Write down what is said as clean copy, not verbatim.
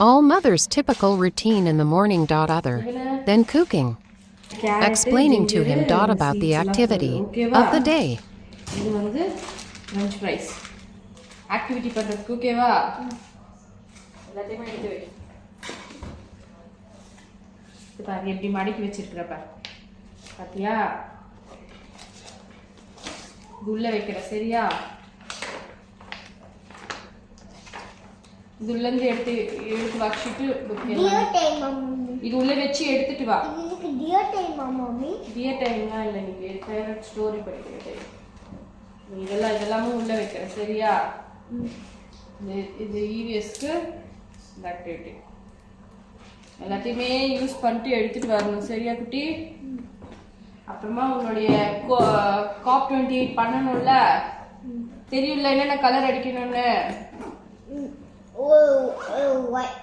All mother's typical routine in the morning. Other than cooking, explaining to him about the activity of the day. இது வந்து lunch price activity பண்றதுக்கு ஓகேவா எல்லாத்தையுமே எடுத்து வை இது பாரு எப்படி மடக்கி வச்சிருக்கிறப்ப பாத்தியா இது உள்ள வைக்கிற சரியா இது உள்ள இருந்து எடுத்து வச்சிட்டு இது உள்ள வச்சு எடுத்துட்டு வா இதுக்கு டியர் டைமா மம்மி டியர் டைம்லாம் இல்லை நீங்க ஃபேவரட் ஸ்டோரி படிக்கிற டைம் நீ இதெல்லாமே உள்ள வைக்கிற சரியா இது இவிஎஸ்க்கு இந்த ஆக்டிவிட்டி எல்லாத்தையுமே யூஸ் பண்ணிட்டு எடுத்துட்டு வரணும் சரியா குட்டி அப்புறமா உன்னுடைய COP28 பண்ணணும்ல தெரியும்ல என்னென்ன கலர் அடிக்கணும்னு